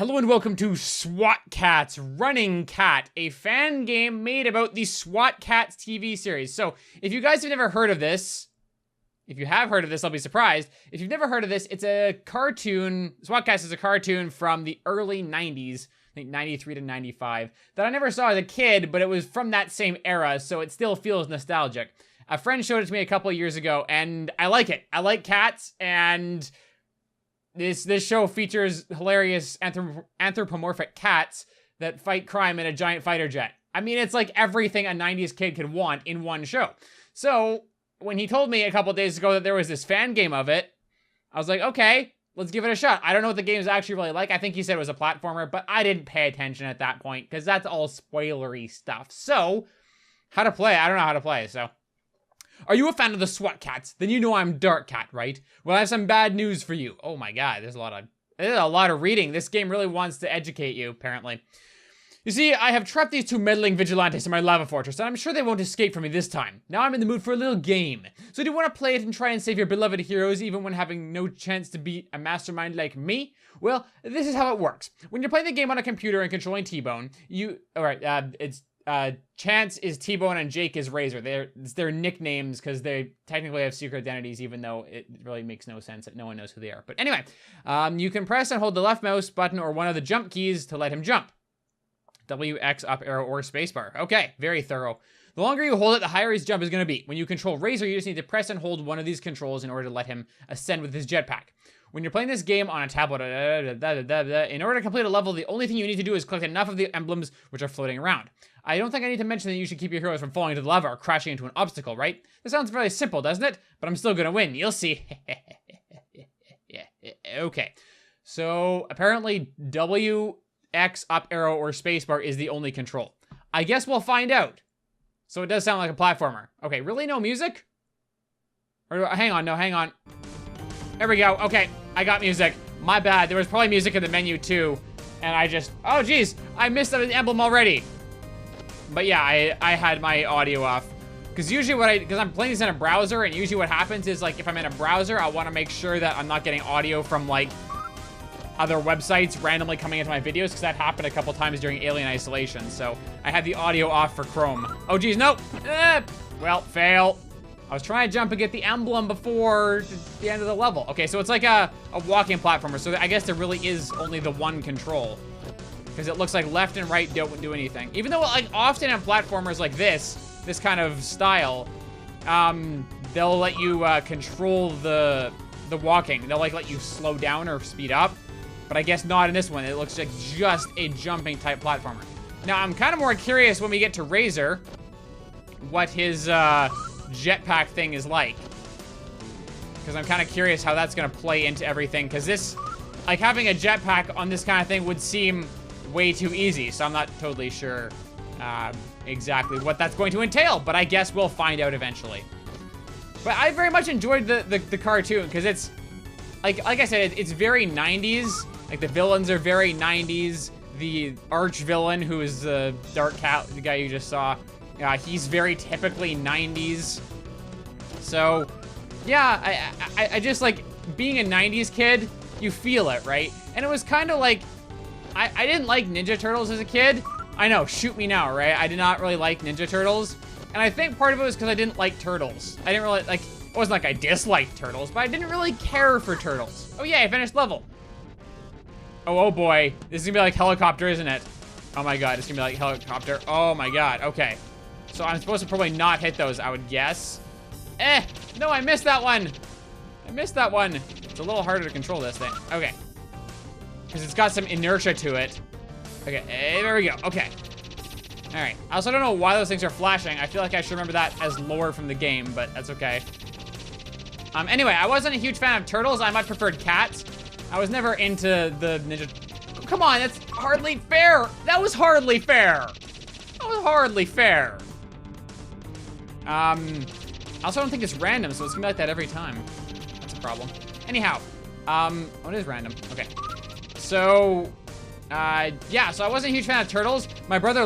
Hello and welcome to SWAT Cats Running Cat, a fan game made about the SWAT Cats TV series. So, if you guys have never heard of this, if you have heard of this, I'll be surprised. If you've never heard of this, it's a cartoon. SWAT Cats is a cartoon from the early 90s, I think 93 to 95, that I never saw as a kid, but it was from that same era, so it still feels nostalgic. A friend showed it to me a couple of years ago, and I like it. I like cats, and this show features hilarious anthropomorphic cats that fight crime in a giant fighter jet. I mean, it's like everything a 90s kid could want in one show. So, when he told me a couple days ago that there was this fan game of it, I was like, okay, let's give it a shot. I don't know what the game is actually really like. I think he said it was a platformer, but I didn't pay attention at that point, because that's all spoilery stuff. So, how to play? I don't know how to play, so. Are you a fan of the SWAT Cats? Then you know I'm Dark Cat, right? Well, I have some bad news for you. Oh my god, there's a lot of reading. This game really wants to educate you, apparently. You see, I have trapped these two meddling vigilantes in my lava fortress, and I'm sure they won't escape from me this time. Now I'm in the mood for a little game. So do you want to play it and try and save your beloved heroes even when having no chance to beat a mastermind like me? Well, this is how it works. When you're playing the game on a computer and controlling T-Bone, Chance is T-Bone and Jake is Razor. It's their nicknames because they technically have secret identities, even though it really makes no sense that no one knows who they are. But anyway, you can press and hold the left mouse button or one of the jump keys to let him jump. W, X, up arrow, or spacebar. Okay, very thorough. The longer you hold it, the higher his jump is going to be. When you control Razor, you just need to press and hold one of these controls in order to let him ascend with his jetpack. When you're playing this game on a tablet, in order to complete a level, the only thing you need to do is collect enough of the emblems which are floating around. I don't think I need to mention that you should keep your heroes from falling into the lava or crashing into an obstacle, right? This sounds very simple, doesn't it? But I'm still gonna win. You'll see. Okay. So, apparently, W, X, up arrow, or spacebar is the only control. I guess we'll find out. So it does sound like a platformer. Okay, really no music? Or, hang on, no, hang on. There we go. Okay, I got music. My bad. There was probably music in the menu too. And I just, oh geez, I missed the emblem already. But yeah, I had my audio off. Because usually because I'm playing this in a browser, and usually what happens is, like, if I'm in a browser, I want to make sure that I'm not getting audio from, like, other websites randomly coming into my videos, because that happened a couple times during Alien Isolation. So I had the audio off for Chrome. Oh geez, nope. Well, fail. I was trying to jump and get the emblem before the end of the level. Okay, so it's like a walking platformer. So I guess there really is only the one control, because it looks like left and right don't do anything. Even though, like, often in platformers like this kind of style, they'll let you control the walking. They'll like let you slow down or speed up, but I guess not in this one. It looks like just a jumping type platformer. Now I'm kind of more curious when we get to Razor, what his jetpack thing is like, because I'm kind of curious how that's gonna play into everything, because this, like, having a jetpack on this kind of thing would seem way too easy, so I'm not totally sure exactly what that's going to entail, but I guess we'll find out eventually. But I very much enjoyed the cartoon, because it's, like I said, it's very 90s. Like, the villains are very 90s. The arch villain, who is the Dark Cat, the guy you just saw, he's very typically 90s. So, yeah, I just, like, being a 90s kid, you feel it, right? And it was kind of like, I didn't like Ninja Turtles as a kid. I know, shoot me now, right? I did not really like Ninja Turtles. And I think part of it was because I didn't like turtles. I didn't really, like, it wasn't like I disliked turtles, but I didn't really care for turtles. Oh yeah, I finished level. Oh boy, this is gonna be like helicopter, isn't it? Oh my god, it's gonna be like helicopter. Oh my god, okay. So I'm supposed to probably not hit those, I would guess. No, I missed that one. I missed that one. It's a little harder to control this thing. Okay. Because it's got some inertia to it. Okay, there we go, okay. All right, I also don't know why those things are flashing. I feel like I should remember that as lore from the game, but that's okay. Anyway, I wasn't a huge fan of turtles. I much preferred cats. I was never into the ninja. Oh, come on, that's hardly fair. That was hardly fair. That was hardly fair. I also don't think it's random, so it's gonna be like that every time. That's a problem. Anyhow, what is random? Okay. So, yeah, so I wasn't a huge fan of turtles. My brother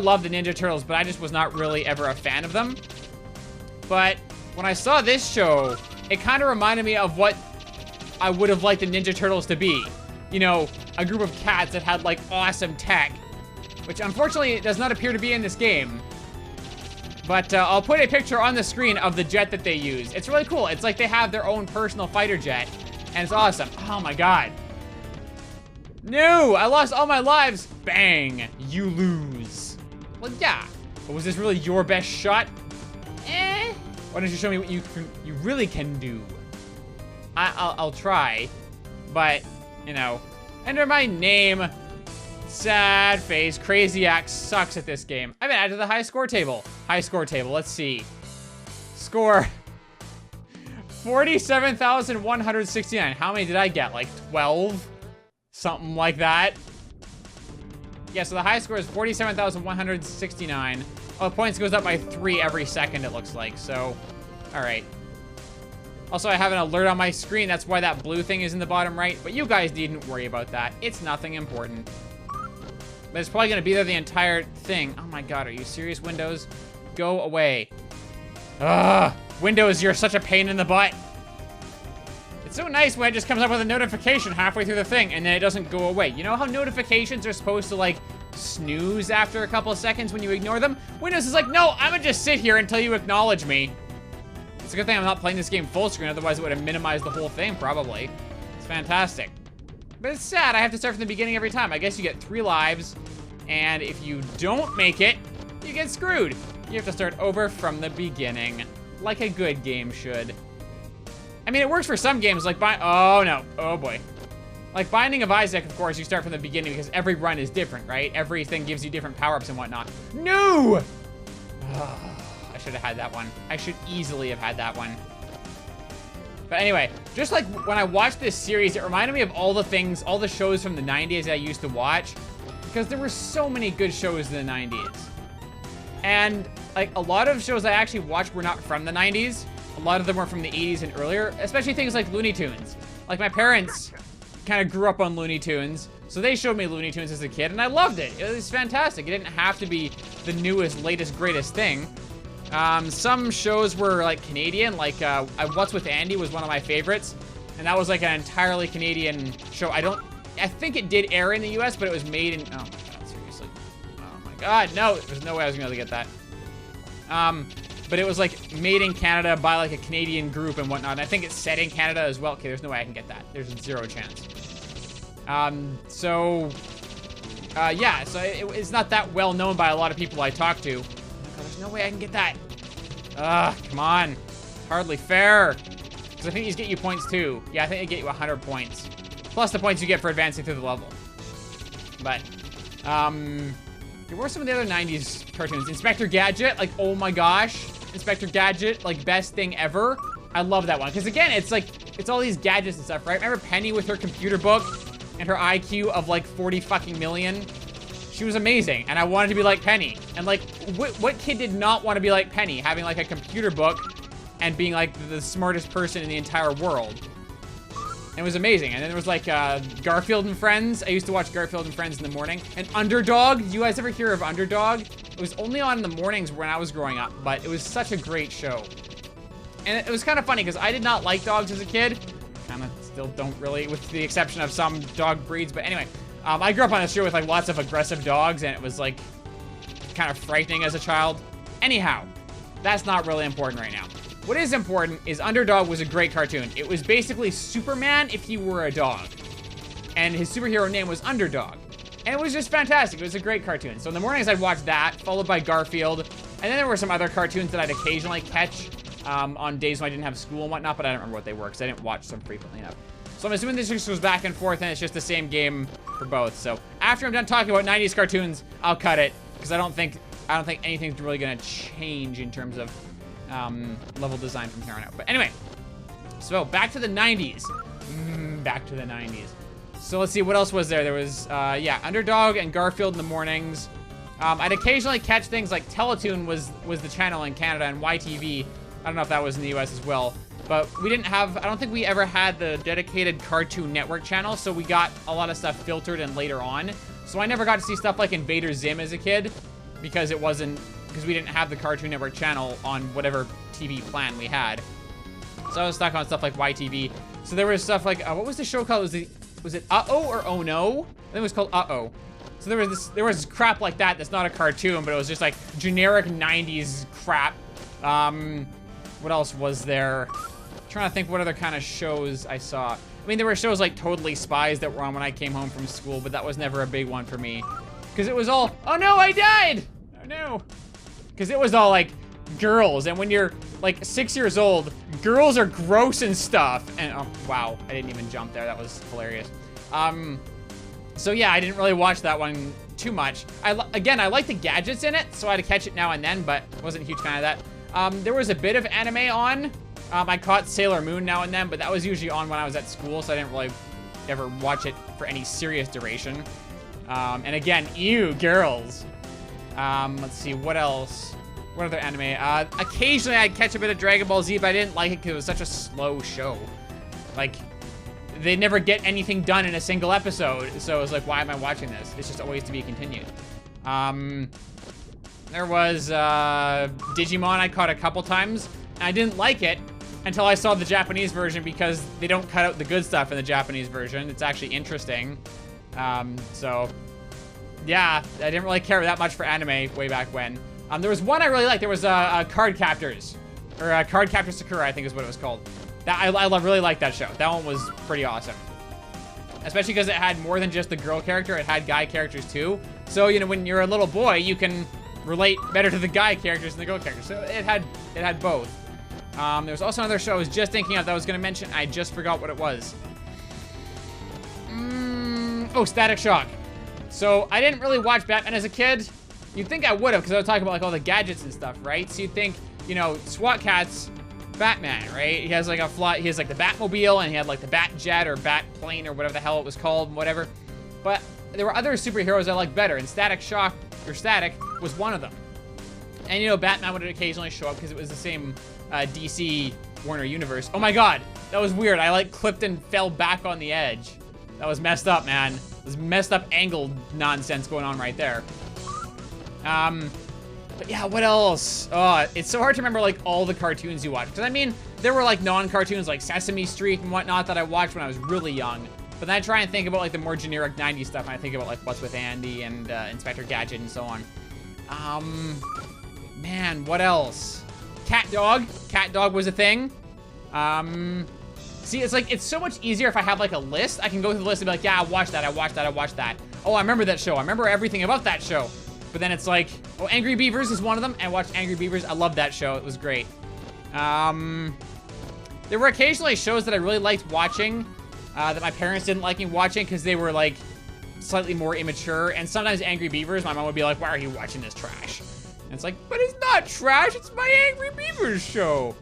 loved the Ninja Turtles, but I just was not really ever a fan of them. But when I saw this show, it kind of reminded me of what I would have liked the Ninja Turtles to be. You know, a group of cats that had like awesome tech, which unfortunately does not appear to be in this game. But I'll put a picture on the screen of the jet that they use. It's really cool. It's like they have their own personal fighter jet, and it's awesome. Oh my god. No, I lost all my lives. Bang, you lose. Well, yeah, but was this really your best shot? Why don't you show me what you really can do? I'll try, but you know, enter my name. Sad face. Craziac sucks at this game. I've been added to the high score table. High score table. Let's see. Score 47,169. How many did I get? Like 12? Something like that. Yeah, so the high score is 47,169. Oh, the points goes up by 3 every second, it looks like. So, all right. Also, I have an alert on my screen. That's why that blue thing is in the bottom right. But you guys needn't worry about that. It's nothing important. But it's probably going to be there the entire thing. Oh my god, are you serious, Windows? Go away. Ugh. Windows, you're such a pain in the butt. It's so nice when it just comes up with a notification halfway through the thing and then it doesn't go away. You know how notifications are supposed to, like, snooze after a couple of seconds when you ignore them? Windows is like, no, I'm gonna just sit here until you acknowledge me. It's a good thing I'm not playing this game full screen, otherwise it would have minimized the whole thing, probably. It's fantastic. But it's sad, I have to start from the beginning every time. I guess you get 3 lives, and if you don't make it, you get screwed. You have to start over from the beginning, like a good game should. I mean, it works for some games, like oh no, oh boy. Like Binding of Isaac, of course, you start from the beginning because every run is different, right? Everything gives you different power-ups and whatnot. No! I should have had that one. I should easily have had that one. But anyway, just like when I watched this series, it reminded me of all the things, all the shows from the 90s that I used to watch, because there were so many good shows in the 90s. And like a lot of shows I actually watched were not from the 90s. A lot of them were from the 80s and earlier, especially things like Looney Tunes. Like my parents kind of grew up on Looney Tunes, so they showed me Looney Tunes as a kid, and I loved it. It was fantastic. It didn't have to be the newest, latest, greatest thing. Some shows were like Canadian, like What's with Andy was one of my favorites, and that was like an entirely Canadian show. I think it did air in the US, but it was made in, oh my god, seriously. Oh my god, no, there's no way I was gonna be able to get that. But it was like made in Canada by like a Canadian group and whatnot, and I think it's set in Canada as well. Okay, there's no way I can get that. There's 0 chance. Yeah, so it's not that well known by a lot of people I talk to. There's no way I can get that. Come on. Hardly fair. Because I think these get you points too. Yeah, I think they get you 100 points. Plus the points you get for advancing through the level. But, there were some of the other 90s cartoons. Inspector Gadget, like, oh my gosh. Inspector Gadget, like, best thing ever. I love that one. Because again, it's like, it's all these gadgets and stuff, right? Remember Penny with her computer book and her IQ of like 40 fucking million? She was amazing, and I wanted to be like Penny. And like, what kid did not want to be like Penny, having like a computer book and being like the smartest person in the entire world? It was amazing. And then there was like Garfield and Friends. I used to watch Garfield and Friends in the morning. And Underdog, did you guys ever hear of Underdog? It was only on in the mornings when I was growing up, but it was such a great show. And it was kind of funny because I did not like dogs as a kid. Kind of still don't really, with the exception of some dog breeds, but anyway. I grew up on a show with like lots of aggressive dogs, and it was like kind of frightening as a child. Anyhow, that's not really important right now. What is important is Underdog was a great cartoon. It was basically Superman if he were a dog. And his superhero name was Underdog. And it was just fantastic. It was a great cartoon. So in the mornings I'd watch that, followed by Garfield. And then there were some other cartoons that I'd occasionally catch on days when I didn't have school and whatnot, but I don't remember what they were because I didn't watch them frequently enough. So I'm assuming this just goes back and forth and it's just the same game for both. So after I'm done talking about 90s cartoons, I'll cut it because I don't think anything's really gonna change in terms of level design from here on out. But anyway, so back to the 90s. Back to the 90s. So let's see, what else was there? There was, yeah, Underdog and Garfield in the mornings. I'd occasionally catch things like Teletoon was the channel in Canada, and YTV. I don't know if that was in the US as well. But we didn't have, I don't think we ever had the dedicated Cartoon Network channel, so we got a lot of stuff filtered in later on. So I never got to see stuff like Invader Zim as a kid, because we didn't have the Cartoon Network channel on whatever TV plan we had. So I was stuck on stuff like YTV. So there was stuff like, what was the show called? Was it Uh-Oh or Oh No? I think it was called Uh-Oh. So there was crap like that that's not a cartoon, but it was just like generic 90s crap. What else was there? I'm trying to think what other kind of shows I saw. I mean, there were shows like Totally Spies that were on when I came home from school, but that was never a big one for me. Because it was all, oh no, I died! Oh no. Because it was all like girls, and when you're like 6 years old, girls are gross and stuff. And oh wow, I didn't even jump there. That was hilarious. So yeah, I didn't really watch that one too much. Again, I like the gadgets in it, so I had to catch it now and then, but wasn't a huge fan of that. There was a bit of anime on. I caught Sailor Moon now and then, but that was usually on when I was at school, so I didn't really ever watch it for any serious duration. And again, ew, girls. Let's see, what else? What other anime? Occasionally I'd catch a bit of Dragon Ball Z, but I didn't like it because it was such a slow show. Like, they never get anything done in a single episode, so it was like, why am I watching this? It's just always to be continued. There was Digimon I caught a couple times, and I didn't like it until I saw the Japanese version because they don't cut out the good stuff in the Japanese version. It's actually interesting. So, yeah, I didn't really care that much for anime way back when. There was one I really liked. There was Card Captors, or Card Captor Sakura, I think is what it was called. That I really liked that show. That one was pretty awesome. Especially because it had more than just the girl character. It had guy characters too. So, you know, when you're a little boy, you can relate better to the guy characters than the girl characters. So it had both. There was also another show I was just thinking of that I was going to mention. I just forgot what it was. Oh, Static Shock. So I didn't really watch Batman as a kid. You'd think I would have because I was talking about like all the gadgets and stuff, right? So you'd think, you know, SWAT Cat's Batman, right? He has like he has like the Batmobile, and he had like the Batjet or Batplane or whatever the hell it was called, whatever. But there were other superheroes I liked better, and Static Shock, or Static, was one of them. And you know, Batman would occasionally show up because it was the same DC Warner universe. Oh my god, that was weird. I like clipped and fell back on the edge. That was messed up, man. There's messed up angled nonsense going on right there. But yeah, what else? It's so hard to remember like all the cartoons you watched. Because I mean, there were like non-cartoons like Sesame Street and whatnot that I watched when I was really young. But then I try and think about like the more generic 90s stuff, and I think about like What's with Andy and Inspector Gadget and so on. Man, what else? Cat Dog. Cat Dog was a thing. See, it's like, it's so much easier if I have like a list. I can go through the list and be like, yeah, I watched that, I watched that, I watched that. Oh, I remember that show. I remember everything about that show. But then it's like, oh, Angry Beavers is one of them. I watched Angry Beavers. I loved that show. It was great. There were occasionally shows that I really liked watching that my parents didn't like me watching because they were like slightly more immature. And sometimes Angry Beavers, my mom would be like, why are you watching this trash? And it's like, but it's not trash. It's my Angry Beavers show.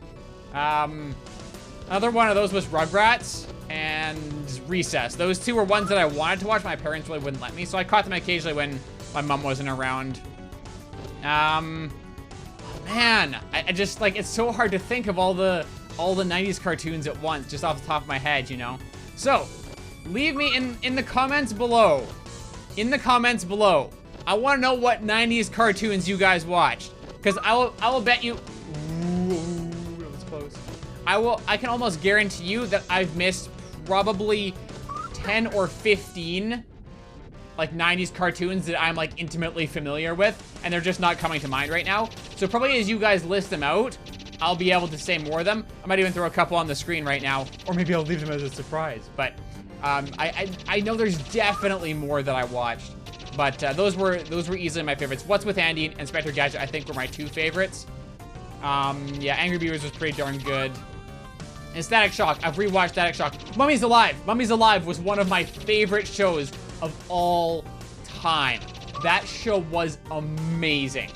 Another one of those was Rugrats and Recess. Those two were ones that I wanted to watch. My parents really wouldn't let me. So I caught them occasionally when my mom wasn't around. Man, I just like, it's so hard to think of all the 90s cartoons at once, just off the top of my head, you know? So, leave me in the comments below. In the comments below. I want to know what 90s cartoons you guys watched. Because I will bet you... Ooh, that was close. I can almost guarantee you that I've missed probably 10 or 15 like 90s cartoons that I'm like intimately familiar with, and they're just not coming to mind right now. So probably as you guys list them out, I'll be able to say more of them. I might even throw a couple on the screen right now, or maybe I'll leave them as a surprise. But I know there's definitely more that I watched, but those were easily my favorites. What's with Andy and Inspector Gadget, I think, were my two favorites. Yeah, Angry Beavers was pretty darn good. And Static Shock, I've rewatched Static Shock. Mummy's Alive. Mummy's Alive was one of my favorite shows of all time. That show was amazing.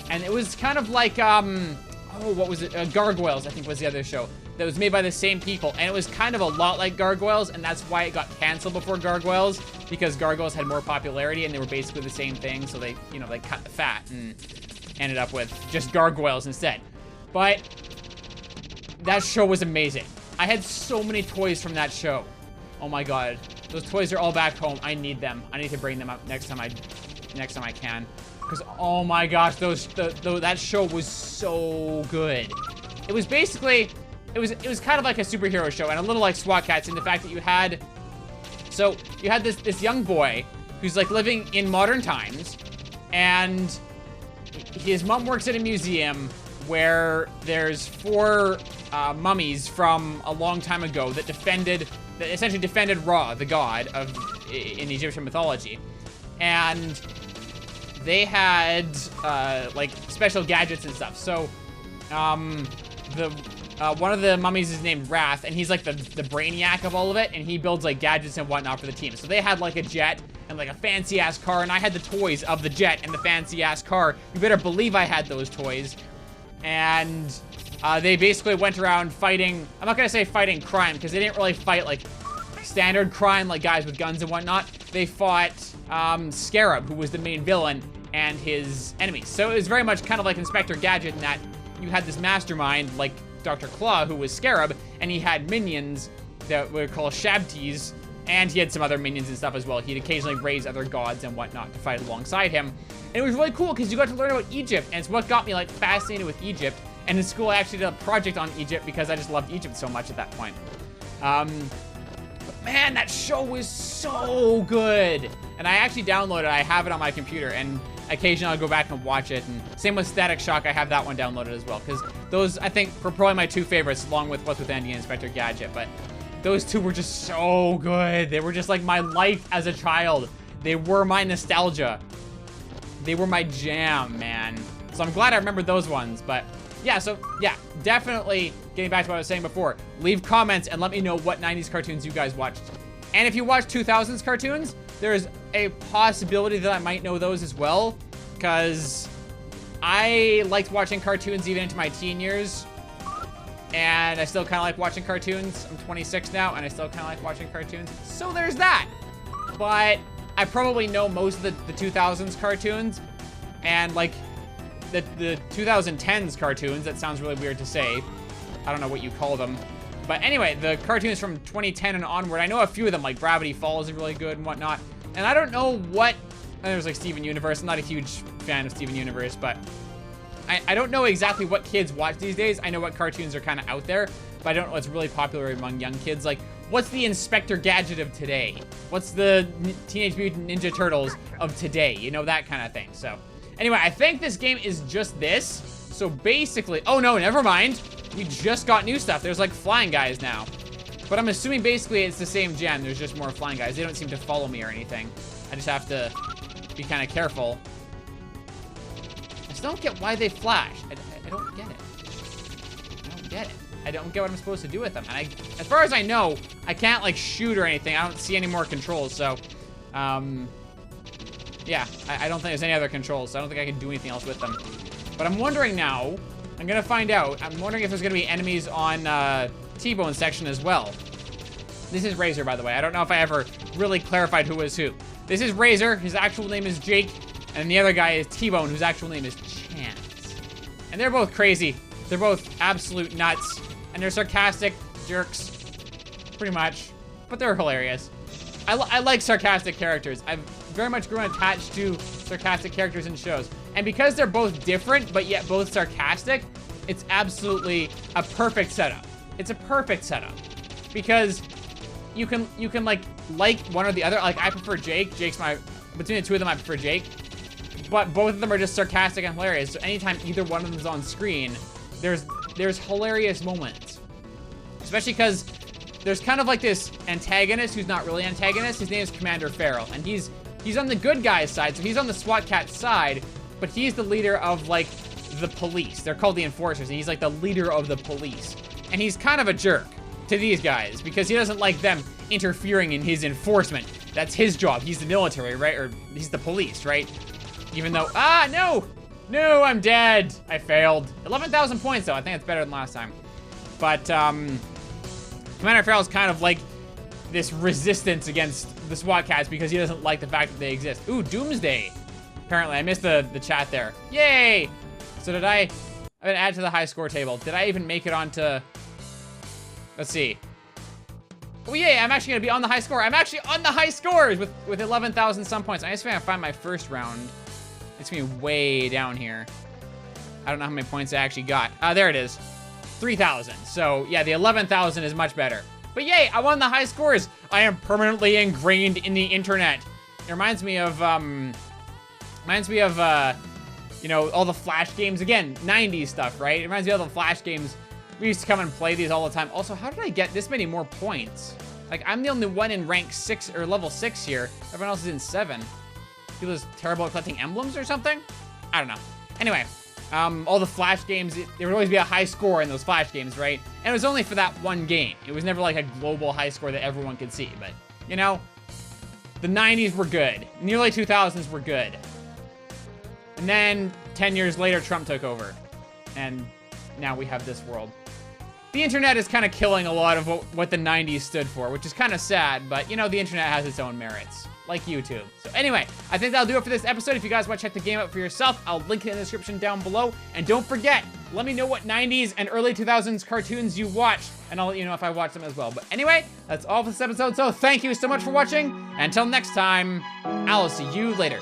And it was kind of like, oh, what was it? Gargoyles, I think was the other show. That was made by the same people. And it was kind of a lot like Gargoyles, and that's why it got canceled before Gargoyles, because Gargoyles had more popularity and they were basically the same thing, so they, you know, they cut the fat and ended up with just Gargoyles instead. But that show was amazing. I had so many toys from that show. Oh my god. Those toys are all back home. I need them. I need to bring them up next time I can. Because, oh my gosh, that show was so good. It was basically it was kind of like a superhero show and a little like SWAT Cats in the fact that you had this young boy who's like living in modern times, and his mom works at a museum where there's 4 mummies from a long time ago that essentially defended Ra, the god in Egyptian mythology, and they had like special gadgets and stuff. So one of the mummies is named Wrath, and he's like the brainiac of all of it, and he builds like gadgets and whatnot for the team. So they had like a jet and like a fancy ass car, and I had the toys of the jet and the fancy ass car. You better believe I had those toys. And they basically went around fighting, I'm not gonna say fighting crime, because they didn't really fight like standard crime, like guys with guns and whatnot. They fought Scarab, who was the main villain, and his enemies. So it was very much kind of like Inspector Gadget in that you had this mastermind like Dr. Claw, who was Scarab, and he had minions that were called Shabtis, and he had some other minions and stuff as well. He'd occasionally raise other gods and whatnot to fight alongside him. And it was really cool because you got to learn about Egypt, and it's what got me like fascinated with Egypt. And in school, I actually did a project on Egypt because I just loved Egypt so much at that point. But man, that show was so good. And I actually downloaded it. I have it on my computer, and occasionally I'll go back and watch it. And same with Static Shock, I have that one downloaded as well. Because those, I think, were probably my 2 favorites, along with What's with Andy and Inspector Gadget. But those 2 were just so good. They were just like my life as a child. They were my nostalgia. They were my jam, man. So I'm glad I remembered those ones. But yeah, so yeah, definitely getting back to what I was saying before. Leave comments and let me know what 90s cartoons you guys watched. And if you watch 2000s cartoons, there's a possibility that I might know those as well, because I liked watching cartoons even into my teen years, and I still kind of like watching cartoons. I'm 26 now, and I still kind of like watching cartoons. So there's that. But I probably know most of the 2000s cartoons, and like the 2010s cartoons. That sounds really weird to say. I don't know what you call them. But anyway, the cartoons from 2010 and onward, I know a few of them, like Gravity Falls is really good and whatnot. And I don't know what, there's like Steven Universe. I'm not a huge fan of Steven Universe, but I don't know exactly what kids watch these days. I know what cartoons are kind of out there, but I don't know what's really popular among young kids. Like, what's the Inspector Gadget of today? What's the Teenage Mutant Ninja Turtles of today? You know, that kind of thing. So anyway, I think this game is just this. So basically, oh no, never mind. We just got new stuff. There's like flying guys now. But I'm assuming basically it's the same gen. There's just more flying guys. They don't seem to follow me or anything. I just have to be kind of careful. I still don't get why they flash. I don't get it. I don't get it. I don't get what I'm supposed to do with them. And as far as I know, I can't like shoot or anything. I don't see any more controls. So, yeah, I don't think there's any other controls. So I don't think I can do anything else with them. But I'm wondering now, I'm gonna find out. I'm wondering if there's gonna be enemies on T-Bone section as well. This is Razor, by the way. I don't know if I ever really clarified who is who. This is Razor, his actual name is Jake, and the other guy is T-Bone, whose actual name is Chance. And they're both crazy. They're both absolute nuts, and they're sarcastic jerks, pretty much, but they're hilarious. I like sarcastic characters. I've very much grown attached to sarcastic characters in shows. And because they're both different, but yet both sarcastic, it's absolutely a perfect setup. It's a perfect setup. Because you can like one or the other. Like, I prefer Jake. Between the 2 of them, I prefer Jake. But both of them are just sarcastic and hilarious. So anytime either one of them is on screen, there's hilarious moments. Especially because there's kind of like this antagonist who's not really antagonist. His name is Commander Farrell. And he's on the good guy's side. So he's on the SWAT Cat side. But he's the leader of, like, the police. They're called the Enforcers, and he's, like, the leader of the police. And he's kind of a jerk to these guys, because he doesn't like them interfering in his enforcement. That's his job. He's the military, right? Or he's the police, right? Even though, no! No, I'm dead! I failed. 11,000 points, though. I think that's better than last time. But, Commander Farrell's kind of like this resistance against the SWAT Cats, because he doesn't like the fact that they exist. Ooh, Doomsday! Apparently, I missed the chat there. Yay! So did I've been added to the high score table. Did I even make it onto, let's see. Oh yay, I'm actually gonna be on the high score. I'm actually on the high scores with 11,000 some points. I just gotta find my first round. It's gonna be way down here. I don't know how many points I actually got. There it is. 3,000. So yeah, the 11,000 is much better. But yay, I won the high scores. I am permanently ingrained in the internet. It reminds me of, you know, all the Flash games. Again, 90s stuff, right? It reminds me of all the Flash games. We used to come and play these all the time. Also, how did I get this many more points? Like, I'm the only one in rank 6, or level 6 here. Everyone else is in 7. People is terrible at collecting emblems or something? I don't know. Anyway, all the Flash games, there would always be a high score in those Flash games, right? And it was only for that one game. It was never like a global high score that everyone could see. But, you know, the 90s were good. And the early 2000s were good. And then 10 years later, Trump took over. And now we have this world. The internet is kind of killing a lot of what the 90s stood for, which is kind of sad, but, you know, the internet has its own merits, like YouTube. So anyway, I think that'll do it for this episode. If you guys want to check the game out for yourself, I'll link it in the description down below. And don't forget, let me know what 90s and early 2000s cartoons you watched, and I'll let you know if I watch them as well. But anyway, that's all for this episode, so thank you so much for watching. And until next time, I'll see you later.